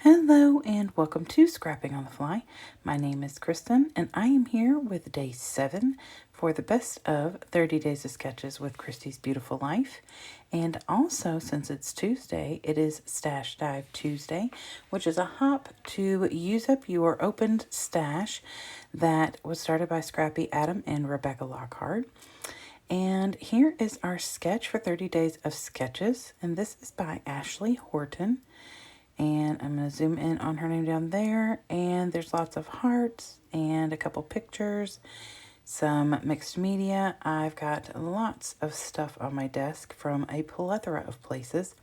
Hello and welcome to Scrapping on the Fly. My name is Kristen and I am here with day 7 for the best of 30 days of sketches with Christy's Beautiful Life. And also, since it's Tuesday, it is Stash Dive Tuesday, which is a hop to use up your opened stash that was started by Scrappy Adam and Rebecca Lockhart. And here is our sketch for 30 days of sketches, and this is by Ashley Horton. And I'm going to zoom in on her name down there, and there's lots of hearts and a couple pictures, some mixed media. I've got lots of stuff on my desk from a plethora of places.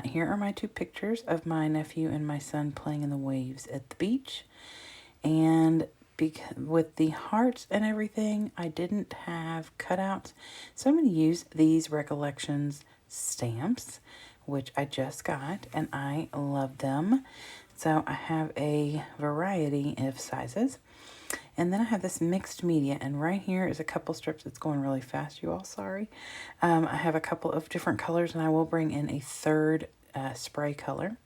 Here are my 2 pictures of my nephew and my son playing in the waves at the beach. And with the hearts and everything, I didn't have cutouts, so I'm going to use these Recollections stamps, which I just got, and I love them. So I have a variety of sizes. And then I have this mixed media, and right here is a couple strips. It's going really fast, you all, sorry. I have a couple of different colors, and I will bring in a third spray color.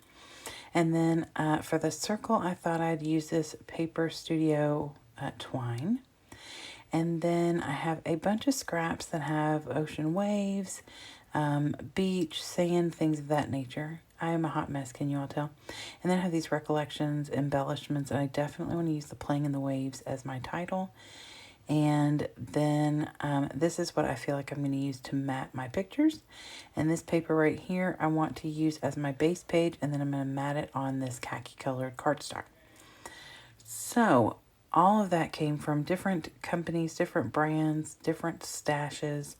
And then for the circle, I thought I'd use this Paper Studio twine. And then I have a bunch of scraps that have ocean waves, beach, sand, things of that nature. I am a hot mess, can you all tell? And then I have these Recollections, embellishments, and I definitely want to use the Playing in the Waves as my title. And then this is what I feel like I'm going to use to mat my pictures. And this paper right here, I want to use as my base page, and then I'm going to mat it on this khaki colored cardstock. So all of that came from different companies, different brands, different stashes,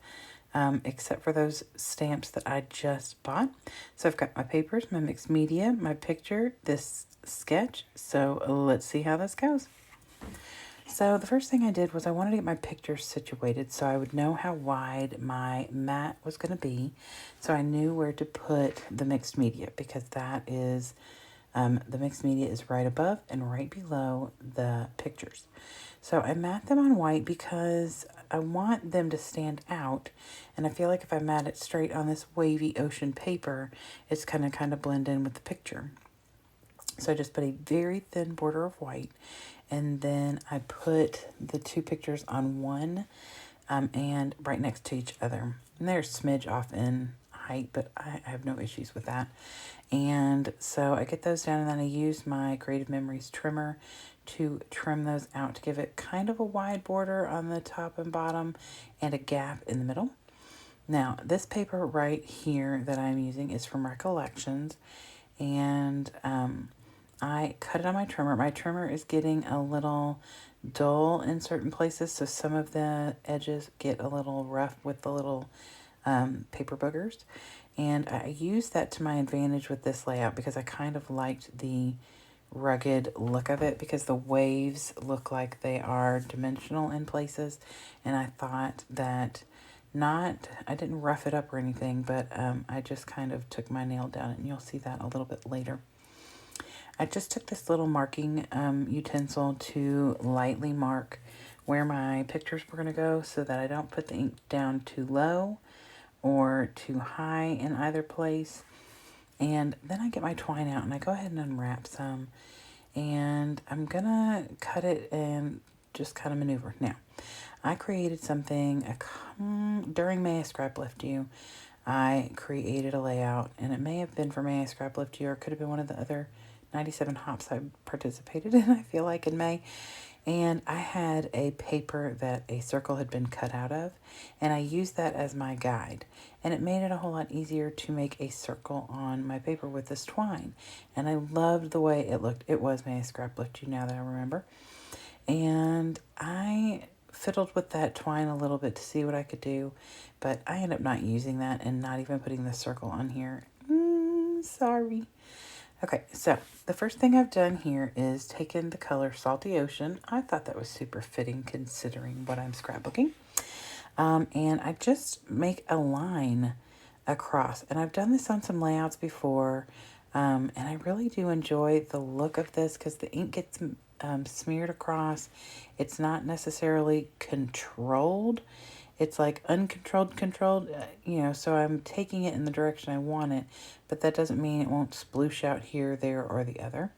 except for those stamps that I just bought. So I've got my papers, my mixed media, my picture, this sketch. So let's see how this goes. So the first thing I did was I wanted to get my pictures situated so I would know how wide my mat was going to be. So I knew where to put the mixed media, because that is, the mixed media is right above and right below the pictures. So I mat them on white because I want them to stand out, and I feel like if I mat it straight on this wavy ocean paper, it's kind of blend in with the picture. So I just put a very thin border of white, and then I put the 2 pictures on one and right next to each other. And they're a smidge off in height, but I have no issues with that. And so I get those down, and then I use my Creative Memories trimmer to trim those out to give it kind of a wide border on the top and bottom and a gap in the middle. Now, this paper right here that I'm using is from Recollections, and I cut it on my trimmer. My trimmer is getting a little dull in certain places, so some of the edges get a little rough with the little paper boogers. And I used that to my advantage with this layout because I kind of liked the rugged look of it, because the waves look like they are dimensional in places, and I thought that I didn't rough it up or anything, but I just kind of took my nail down, and you'll see that a little bit later. I just took this little marking utensil to lightly mark where my pictures were going to go so that I don't put the ink down too low or too high in either place. And then I get my twine out and I go ahead and unwrap some, and I'm going to cut it and just kind of maneuver. Now, I created something during May I Scrap Lift You. I created a layout, and it may have been for May I Scrap Lift You, or it could have been one of the other 97 hops I participated in, I feel like, in May. And I had a paper that a circle had been cut out of, and I used that as my guide. And it made it a whole lot easier to make a circle on my paper with this twine. And I loved the way it looked. It was May I Scrap Lift You, now that I remember. And I fiddled with that twine a little bit to see what I could do, but I ended up not using that and not even putting the circle on here. Sorry. Okay, so the first thing I've done here is taken the color Salty Ocean. I thought that was super fitting considering what I'm scrapbooking. And I just make a line across. And I've done this on some layouts before, and I really do enjoy the look of this because the ink gets smeared across. It's not necessarily controlled. it's like uncontrolled, controlled, you know, so I'm taking it in the direction I want it, but that doesn't mean it won't sploosh out here, there, or the other.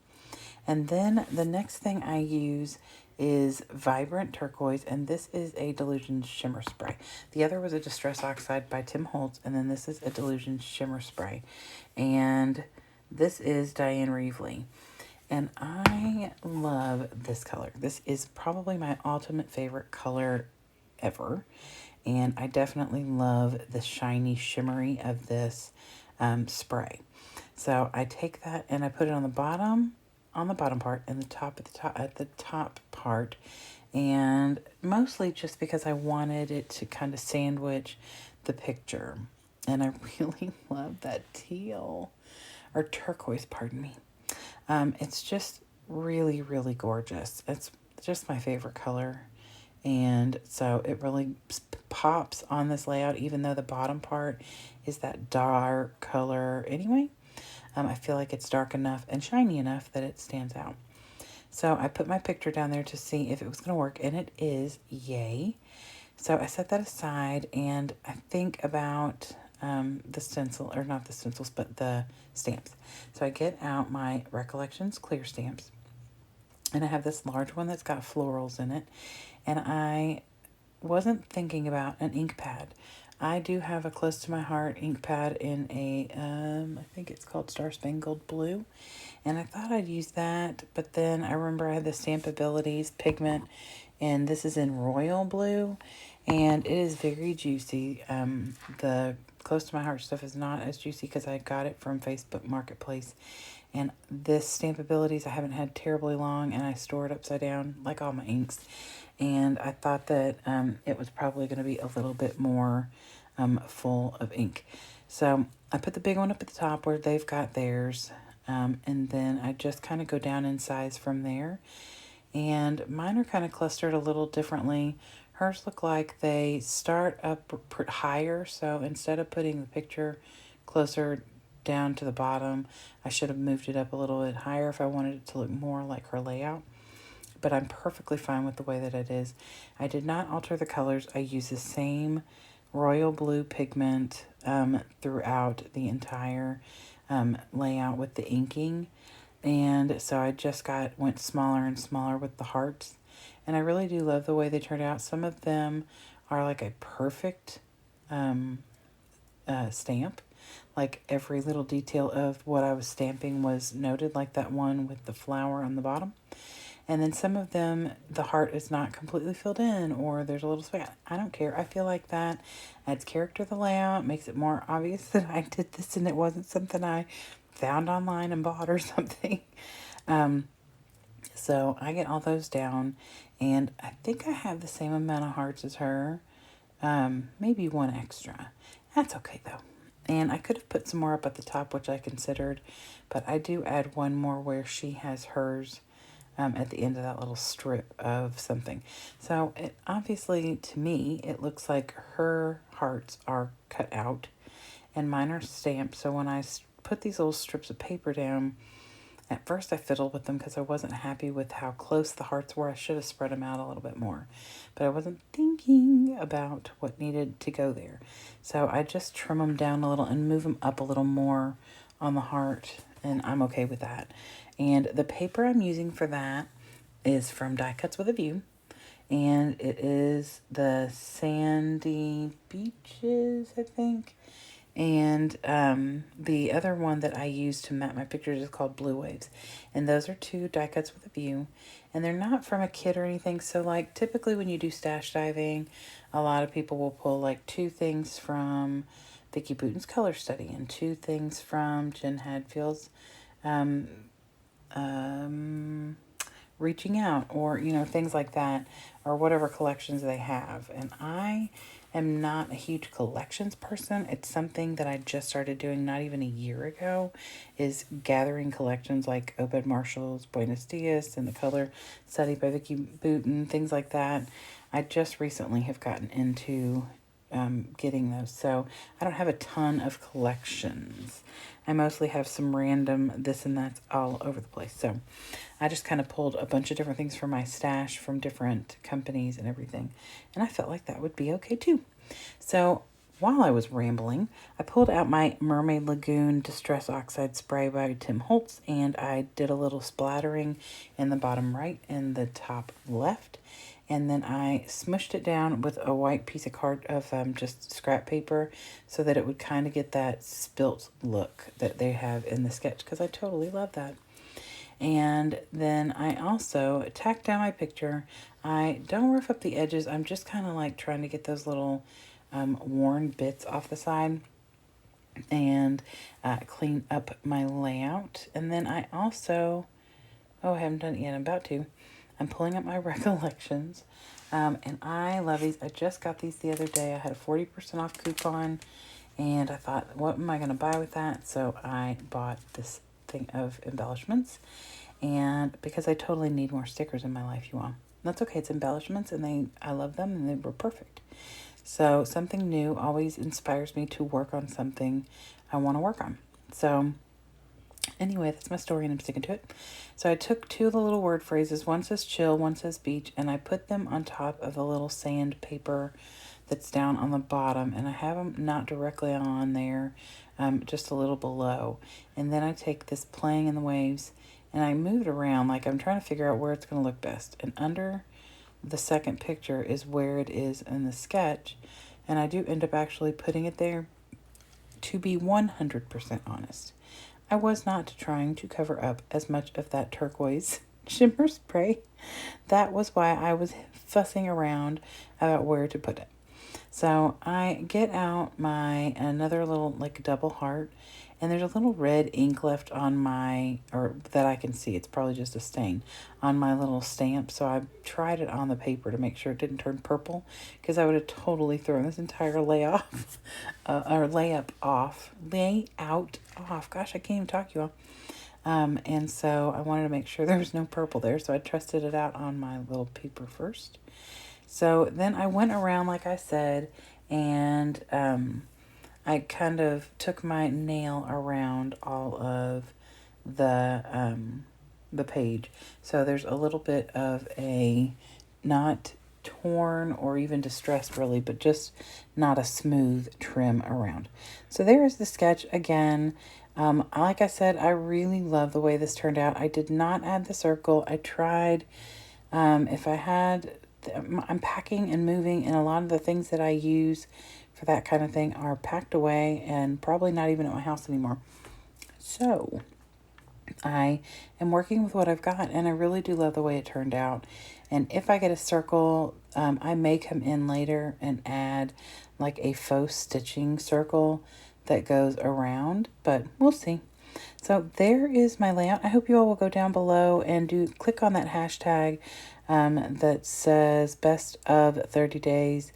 And then the next thing I use is Vibrant Turquoise, and this is a Delusion Shimmer Spray. The other was a Distress Oxide by Tim Holtz, and then this is a Delusion Shimmer Spray. And this is Diane Reavly. And I love this color. This is probably my ultimate favorite color ever. And I definitely love the shiny shimmery of this spray. So I take that and I put it on the bottom part and the top part, and mostly just because I wanted it to kind of sandwich the picture. And I really love that teal or turquoise, pardon me. It's just really, really gorgeous. It's just my favorite color. And so it really pops on this layout, even though the bottom part is that dark color anyway. I feel like it's dark enough and shiny enough that it stands out. So I put my picture down there to see if it was going to work, and it is. Yay. So I set that aside, and I think about the stencil, or not the stencils, but the stamps. So I get out my Recollections clear stamps, and I have this large one that's got florals in it, and I wasn't thinking about an ink pad. I do have a close to my heart ink pad in a, I think it's called Star Spangled Blue. And I thought I'd use that, but then I remember I had the Stampabilities pigment, and this is in Royal Blue, and it is very juicy. The close to my heart stuff is not as juicy because I got it from Facebook Marketplace. And this Stampabilities I haven't had terribly long, and I store it upside down like all my inks. And I thought that it was probably going to be a little bit more full of ink. So I put the big one up at the top where they've got theirs. And then I just kind of go down in size from there. And mine are kind of clustered a little differently. Hers look like they start up higher. So instead of putting the picture closer down to the bottom, I should have moved it up a little bit higher if I wanted it to look more like her layout. But I'm perfectly fine with the way that it is. I did not alter the colors. I used the same royal blue pigment throughout the entire layout with the inking. And so I just went smaller and smaller with the hearts. And I really do love the way they turned out. Some of them are like a perfect stamp. Like every little detail of what I was stamping was noted, like that one with the flower on the bottom. And then some of them, the heart is not completely filled in, or there's a little space. I don't care. I feel like that adds character to the layout, makes it more obvious that I did this and it wasn't something I found online and bought or something. So I get all those down, and I think I have the same amount of hearts as her, maybe one extra. That's okay though. And I could have put some more up at the top, which I considered, but I do add one more where she has hers at the end of that little strip of something. So it obviously, to me, it looks like her hearts are cut out and mine are stamped. So when I put these little strips of paper down, at first I fiddled with them because I wasn't happy with how close the hearts were. I should have spread them out a little bit more, but I wasn't thinking about what needed to go there. So I just trim them down a little and move them up a little more on the heart, and I'm okay with that. And the paper I'm using for that is from Die Cuts with a View, and it is the Sandy Beaches, I think. And the other one that I use to map my pictures is called Blue Waves. And those are two Die Cuts with a View. And they're not from a kit or anything. So like typically when you do stash diving, a lot of people will pull like 2 things from Vicki Boutin's Color Study and 2 things from Jen Hadfield's Reaching Out, or, you know, things like that, or whatever collections they have. And I am not a huge collections person. It's something that I just started doing not even a year ago, is gathering collections like Obed Marshall's Buenos Dias and the Color Study by Vicki Boutin, things like that. I just recently have gotten into getting those. So I don't have a ton of collections. I mostly have some random this and that's all over the place. So I just kind of pulled a bunch of different things from my stash from different companies and everything. And I felt like that would be okay too. So while I was rambling, I pulled out my Mermaid Lagoon Distress Oxide Spray by Tim Holtz, and I did a little splattering in the bottom right and the top left. And then I smushed it down with a white piece of just scrap paper so that it would kind of get that spilt look that they have in the sketch, because I totally love that. And then I also tacked down my picture. I don't rough up the edges. I'm just kind of like trying to get those little worn bits off the side and clean up my layout. And then I also, oh, I haven't done it yet. I'm about to. I'm pulling up my Recollections. And I love these. I just got these the other day. I had a 40% off coupon. And I thought, what am I going to buy with that? So I bought this thing of embellishments. And because I totally need more stickers in my life, you all. That's okay. It's embellishments, and I love them, and they were perfect. So something new always inspires me to work on something I want to work on. So anyway, that's my story, and I'm sticking to it. So I took two of the little word phrases. One says chill, one says beach, and I put them on top of the little sand paper that's down on the bottom, and I have them not directly on there, just a little below. And then I take this playing in the waves, and I move it around like I'm trying to figure out where it's going to look best. And under the second picture is where it is in the sketch, and I do end up actually putting it there. To be 100% honest, I was not trying to cover up as much of that turquoise shimmer spray. That was why I was fussing around about where to put it. So I get out my another little like double heart, and there's a little red ink left on my, or that I can see, it's probably just a stain on my little stamp. So I tried it on the paper to make sure it didn't turn purple, because I would have totally thrown this entire layout off. Gosh, I can't even talk, you all. And so I wanted to make sure there was no purple there, so I trusted it out on my little paper first. So then I went around, like I said, and I kind of took my nail around all of the page. So there's a little bit of a, not torn or even distressed really, but just not a smooth trim around. So there's the sketch again. Like I said, I really love the way this turned out. I did not add the circle. I tried, if I had, I'm packing and moving, and a lot of the things that I use for that kind of thing are packed away and probably not even at my house anymore. So I am working with what I've got, and I really do love the way it turned out. And if I get a circle, I may come in later and add like a faux stitching circle that goes around, but we'll see. So there is my layout. I hope you all will go down below and click on that hashtag that says best of 30 days,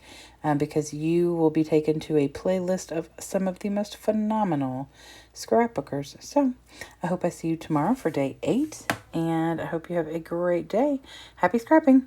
because you will be taken to a playlist of some of the most phenomenal scrapbookers. So I hope I see you tomorrow for day 8, and I hope you have a great day. Happy scrapping!